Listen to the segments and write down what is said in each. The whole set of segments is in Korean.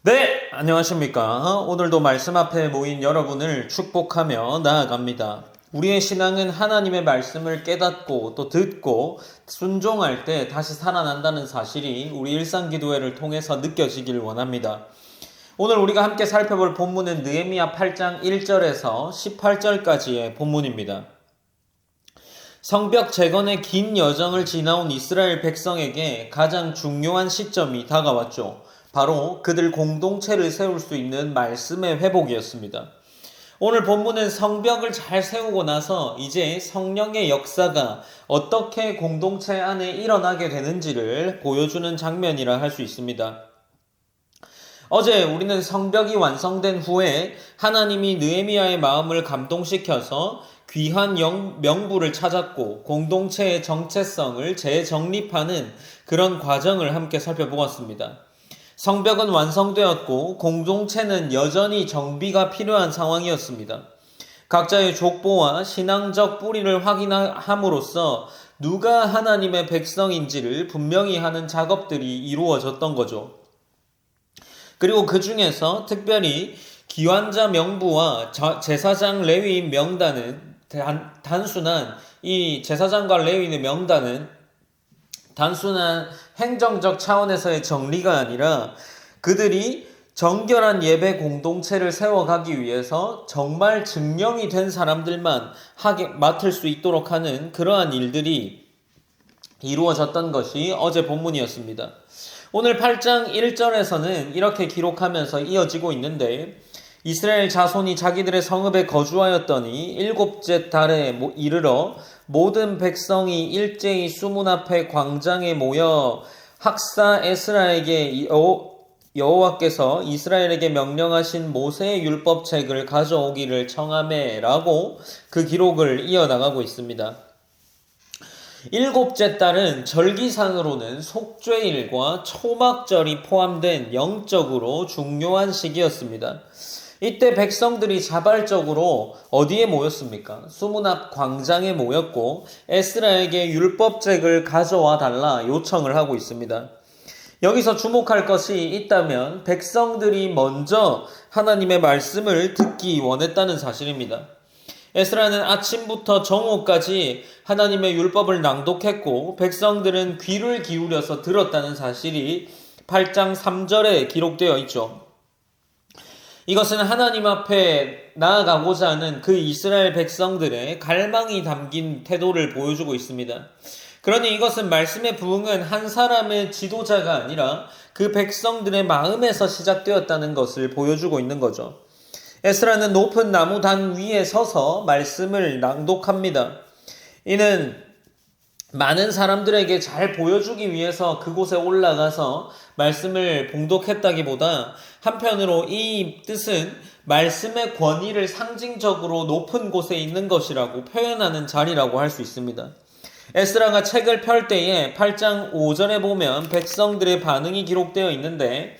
네, 안녕하십니까. 오늘도 말씀 앞에 모인 여러분을 축복하며 나아갑니다. 우리의 신앙은 하나님의 말씀을 깨닫고 또 듣고 순종할 때 다시 살아난다는 사실이 우리 일상기도회를 통해서 느껴지길 원합니다. 오늘 우리가 함께 살펴볼 본문은 느헤미야 8장 1절에서 18절까지의 본문입니다. 성벽 재건의 긴 여정을 지나온 이스라엘 백성에게 가장 중요한 시점이 다가왔죠. 바로 그들 공동체를 세울 수 있는 말씀의 회복이었습니다. 오늘 본문은 성벽을 잘 세우고 나서 이제 성령의 역사가 어떻게 공동체 안에 일어나게 되는지를 보여주는 장면이라 할 수 있습니다. 어제 우리는 성벽이 완성된 후에 하나님이 느헤미야의 마음을 감동시켜서 귀한 명부를 찾았고 공동체의 정체성을 재정립하는 그런 과정을 함께 살펴보았습니다. 성벽은 완성되었고 공동체는 여전히 정비가 필요한 상황이었습니다. 각자의 족보와 신앙적 뿌리를 확인함으로써 누가 하나님의 백성인지를 분명히 하는 작업들이 이루어졌던 거죠. 그리고 그 중에서 특별히 기환자 명부와 제사장 레위인 명단은 단순한 이 제사장과 레위인의 명단은 단순한 행정적 차원에서의 정리가 아니라 그들이 정결한 예배 공동체를 세워가기 위해서 정말 증명이 된 사람들만 맡을 수 있도록 하는 그러한 일들이 이루어졌던 것이 어제 본문이었습니다. 오늘 8장 1절에서는 이렇게 기록하면서 이어지고 있는데 이스라엘 자손이 자기들의 성읍에 거주하였더니 일곱째 달에 이르러 모든 백성이 일제히 수문 앞에 광장에 모여 학사 에스라에게 여호와께서 이스라엘에게 명령하신 모세의 율법책을 가져오기를 청하매라고 그 기록을 이어나가고 있습니다. 일곱째 달은 절기상으로는 속죄일과 초막절이 포함된 영적으로 중요한 시기였습니다. 이때 백성들이 자발적으로 어디에 모였습니까? 수문 앞 광장에 모였고 에스라에게 율법책을 가져와 달라 요청을 하고 있습니다. 여기서 주목할 것이 있다면 백성들이 먼저 하나님의 말씀을 듣기 원했다는 사실입니다. 에스라는 아침부터 정오까지 하나님의 율법을 낭독했고 백성들은 귀를 기울여서 들었다는 사실이 8장 3절에 기록되어 있죠. 이것은 하나님 앞에 나아가고자 하는 그 이스라엘 백성들의 갈망이 담긴 태도를 보여주고 있습니다. 그러니 이것은 말씀의 부흥은 한 사람의 지도자가 아니라 그 백성들의 마음에서 시작되었다는 것을 보여주고 있는 거죠. 에스라는 높은 나무단 위에 서서 말씀을 낭독합니다. 이는 많은 사람들에게 잘 보여주기 위해서 그곳에 올라가서 말씀을 봉독했다기보다 한편으로 이 뜻은 말씀의 권위를 상징적으로 높은 곳에 있는 것이라고 표현하는 자리라고 할 수 있습니다. 에스라가 책을 펼 때에 8장 5절에 보면 백성들의 반응이 기록되어 있는데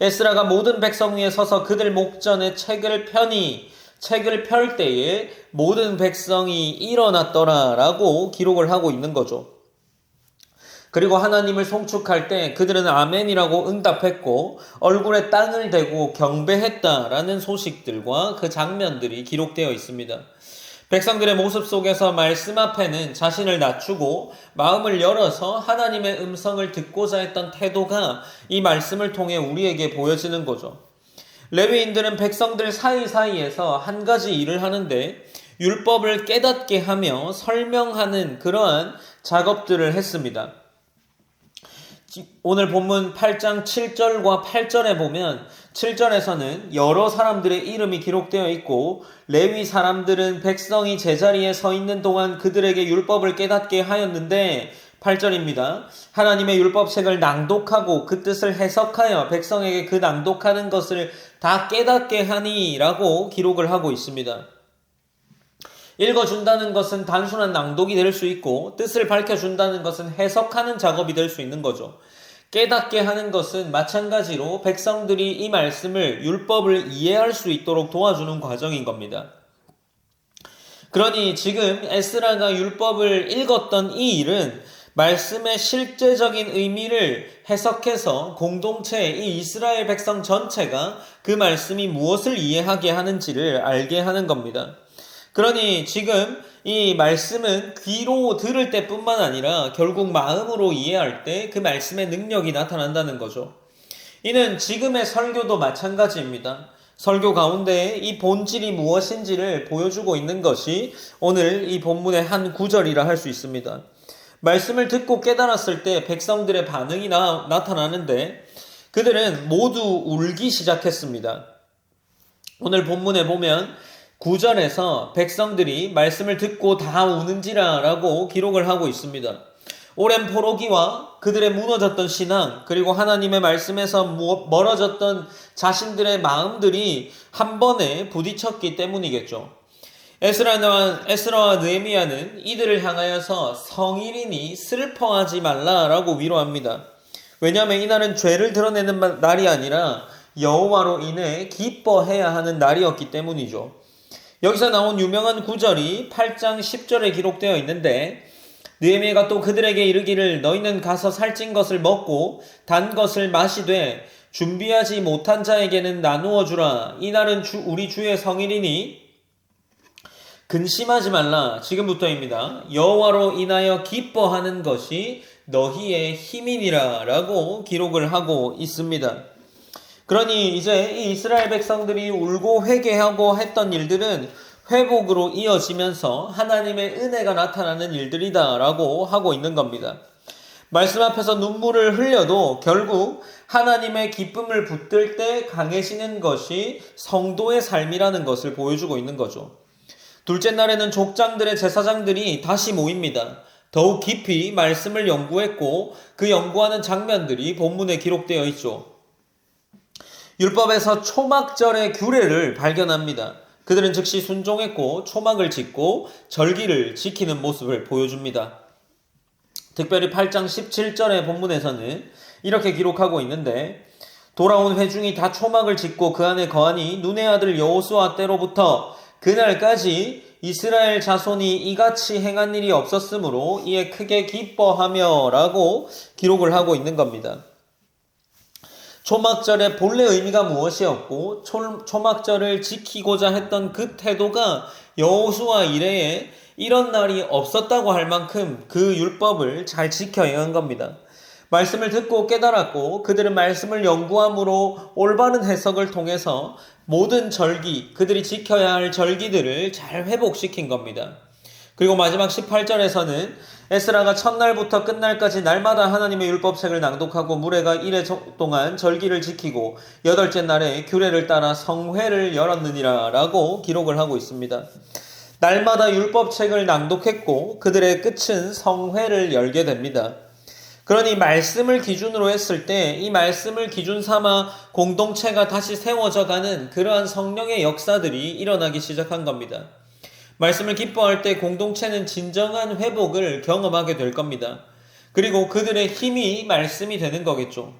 에스라가 모든 백성 위에 서서 그들 목전에 책을 펼 때에 모든 백성이 일어났더라 라고 기록을 하고 있는 거죠. 그리고 하나님을 송축할 때 그들은 아멘이라고 응답했고 얼굴에 땅을 대고 경배했다라는 소식들과 그 장면들이 기록되어 있습니다. 백성들의 모습 속에서 말씀 앞에는 자신을 낮추고 마음을 열어서 하나님의 음성을 듣고자 했던 태도가 이 말씀을 통해 우리에게 보여지는 거죠. 레위인들은 백성들 사이사이에서 한 가지 일을 하는데 율법을 깨닫게 하며 설명하는 그러한 작업들을 했습니다. 오늘 본문 8장 7절과 8절에 보면 7절에서는 여러 사람들의 이름이 기록되어 있고 레위 사람들은 백성이 제자리에 서 있는 동안 그들에게 율법을 깨닫게 하였는데 8절입니다. 하나님의 율법책을 낭독하고 그 뜻을 해석하여 백성에게 그 낭독하는 것을 다 깨닫게 하니 라고 기록을 하고 있습니다. 읽어준다는 것은 단순한 낭독이 될 수 있고 뜻을 밝혀준다는 것은 해석하는 작업이 될 수 있는 거죠. 깨닫게 하는 것은 마찬가지로 백성들이 이 말씀을 율법을 이해할 수 있도록 도와주는 과정인 겁니다. 그러니 지금 에스라가 율법을 읽었던 이 일은 말씀의 실제적인 의미를 해석해서 공동체, 이 이스라엘 백성 전체가 그 말씀이 무엇을 이해하게 하는지를 알게 하는 겁니다. 그러니 지금 이 말씀은 귀로 들을 때뿐만 아니라 결국 마음으로 이해할 때 그 말씀의 능력이 나타난다는 거죠. 이는 지금의 설교도 마찬가지입니다. 설교 가운데 이 본질이 무엇인지를 보여주고 있는 것이 오늘 이 본문의 한 구절이라 할 수 있습니다. 말씀을 듣고 깨달았을 때 백성들의 반응이 나타나는데 그들은 모두 울기 시작했습니다. 오늘 본문에 보면 9절에서 백성들이 말씀을 듣고 다 우는지라 라고 기록을 하고 있습니다. 오랜 포로기와 그들의 무너졌던 신앙, 그리고 하나님의 말씀에서 멀어졌던 자신들의 마음들이 한 번에 부딪혔기 때문이겠죠. 에스라와 느헤미야는 이들을 향하여서 성일이니 슬퍼하지 말라라고 위로합니다. 왜냐하면 이날은 죄를 드러내는 날이 아니라 여호와로 인해 기뻐해야 하는 날이었기 때문이죠. 여기서 나온 유명한 구절이 8장 10절에 기록되어 있는데 느헤미야가 또 그들에게 이르기를 너희는 가서 살찐 것을 먹고 단 것을 마시되 준비하지 못한 자에게는 나누어 주라. 이날은 우리 주의 성일이니 근심하지 말라. 지금부터입니다. 여호와로 인하여 기뻐하는 것이 너희의 힘이니라 라고 기록을 하고 있습니다. 그러니 이제 이 이스라엘 백성들이 울고 회개하고 했던 일들은 회복으로 이어지면서 하나님의 은혜가 나타나는 일들이다 라고 하고 있는 겁니다. 말씀 앞에서 눈물을 흘려도 결국 하나님의 기쁨을 붙들 때 강해지는 것이 성도의 삶이라는 것을 보여주고 있는 거죠. 둘째 날에는 족장들의 제사장들이 다시 모입니다. 더욱 깊이 말씀을 연구했고 그 연구하는 장면들이 본문에 기록되어 있죠. 율법에서 초막절의 규례를 발견합니다. 그들은 즉시 순종했고 초막을 짓고 절기를 지키는 모습을 보여줍니다. 특별히 8장 17절의 본문에서는 이렇게 기록하고 있는데 돌아온 회중이 다 초막을 짓고 그 안에 거하니 눈의 아들 여호수아 때로부터 그날까지 이스라엘 자손이 이같이 행한 일이 없었으므로 이에 크게 기뻐하며 라고 기록을 하고 있는 겁니다. 초막절의 본래 의미가 무엇이었고 초막절을 지키고자 했던 그 태도가 여호수아 이래에 이런 날이 없었다고 할 만큼 그 율법을 잘 지켜야 한 겁니다. 말씀을 듣고 깨달았고 그들은 말씀을 연구함으로 올바른 해석을 통해서 모든 절기, 그들이 지켜야 할 절기들을 잘 회복시킨 겁니다. 그리고 마지막 18절에서는 에스라가 첫날부터 끝날까지 날마다 하나님의 율법책을 낭독하고 무레가 이래 동안 절기를 지키고 여덟째 날에 규례를 따라 성회를 열었느니라 라고 기록을 하고 있습니다. 날마다 율법책을 낭독했고 그들의 끝은 성회를 열게 됩니다. 그러니 말씀을 기준으로 했을 때 이 말씀을 기준 삼아 공동체가 다시 세워져가는 그러한 성령의 역사들이 일어나기 시작한 겁니다. 말씀을 기뻐할 때 공동체는 진정한 회복을 경험하게 될 겁니다. 그리고 그들의 힘이 말씀이 되는 거겠죠.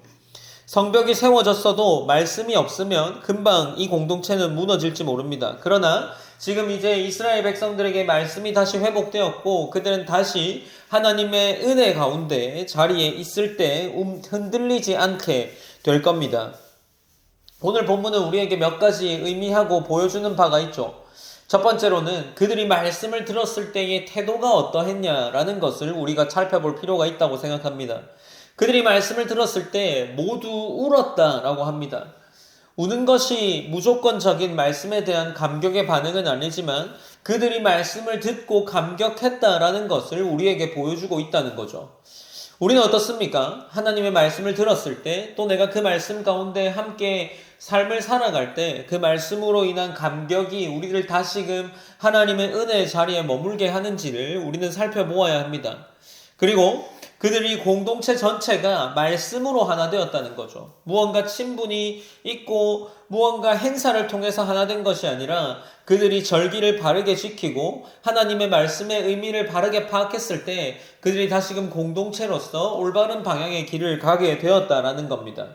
성벽이 세워졌어도 말씀이 없으면 금방 이 공동체는 무너질지 모릅니다. 그러나 지금 이제 이스라엘 백성들에게 말씀이 다시 회복되었고 그들은 다시 하나님의 은혜 가운데 자리에 있을 때 흔들리지 않게 될 겁니다. 오늘 본문은 우리에게 몇 가지 의미하고 보여주는 바가 있죠. 첫 번째로는 그들이 말씀을 들었을 때의 태도가 어떠했냐라는 것을 우리가 살펴볼 필요가 있다고 생각합니다. 그들이 말씀을 들었을 때 모두 울었다라고 합니다. 우는 것이 무조건적인 말씀에 대한 감격의 반응은 아니지만 그들이 말씀을 듣고 감격했다라는 것을 우리에게 보여주고 있다는 거죠. 우리는 어떻습니까? 하나님의 말씀을 들었을 때 또 내가 그 말씀 가운데 함께 삶을 살아갈 때 그 말씀으로 인한 감격이 우리를 다시금 하나님의 은혜의 자리에 머물게 하는지를 우리는 살펴보아야 합니다. 그리고 그들이 공동체 전체가 말씀으로 하나 되었다는 거죠. 무언가 친분이 있고 무언가 행사를 통해서 하나 된 것이 아니라 그들이 절기를 바르게 지키고 하나님의 말씀의 의미를 바르게 파악했을 때 그들이 다시금 공동체로서 올바른 방향의 길을 가게 되었다라는 겁니다.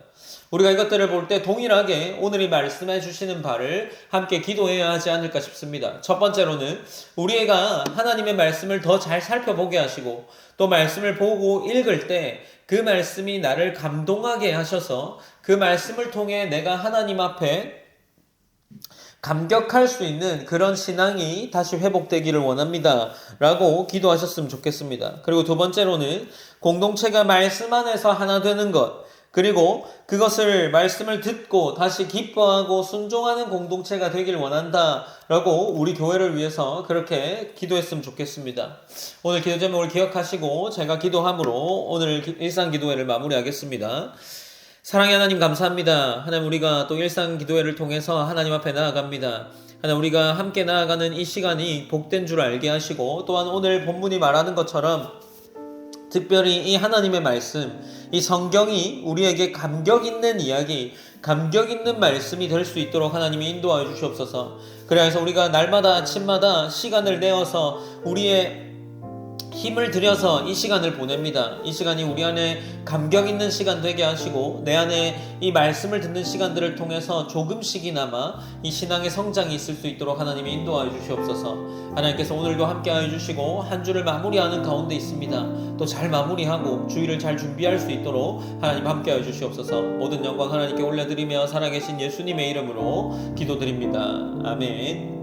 우리가 이것들을 볼 때 동일하게 오늘 이 말씀해 주시는 바를 함께 기도해야 하지 않을까 싶습니다. 첫 번째로는 우리가 하나님의 말씀을 더 잘 살펴보게 하시고 또 말씀을 보고 읽을 때 그 말씀이 나를 감동하게 하셔서 그 말씀을 통해 내가 하나님 앞에 감격할 수 있는 그런 신앙이 다시 회복되기를 원합니다. 라고 기도하셨으면 좋겠습니다. 그리고 두 번째로는 공동체가 말씀 안에서 하나 되는 것, 그리고 그것을 말씀을 듣고 다시 기뻐하고 순종하는 공동체가 되길 원한다 라고 우리 교회를 위해서 그렇게 기도했으면 좋겠습니다. 오늘 기도 제목을 기억하시고 제가 기도함으로 오늘 일상기도회를 마무리하겠습니다. 사랑의 하나님 감사합니다. 하나님 우리가 또 일상기도회를 통해서 하나님 앞에 나아갑니다. 하나님 우리가 함께 나아가는 이 시간이 복된 줄 알게 하시고 또한 오늘 본문이 말하는 것처럼 특별히 이 하나님의 말씀, 이 성경이 우리에게 감격 있는 이야기, 감격 있는 말씀이 될 수 있도록 하나님이 인도하여 주시옵소서. 그래서 우리가 날마다 아침마다 시간을 내어서 우리의 힘을 들여서 이 시간을 보냅니다. 이 시간이 우리 안에 감격 있는 시간 되게 하시고 내 안에 이 말씀을 듣는 시간들을 통해서 조금씩이나마 이 신앙의 성장이 있을 수 있도록 하나님이 인도하여 주시옵소서. 하나님께서 오늘도 함께하여 주시고 한 주를 마무리하는 가운데 있습니다. 또 잘 마무리하고 주일을 잘 준비할 수 있도록 하나님 함께하여 주시옵소서. 모든 영광 하나님께 올려드리며 살아계신 예수님의 이름으로 기도드립니다. 아멘.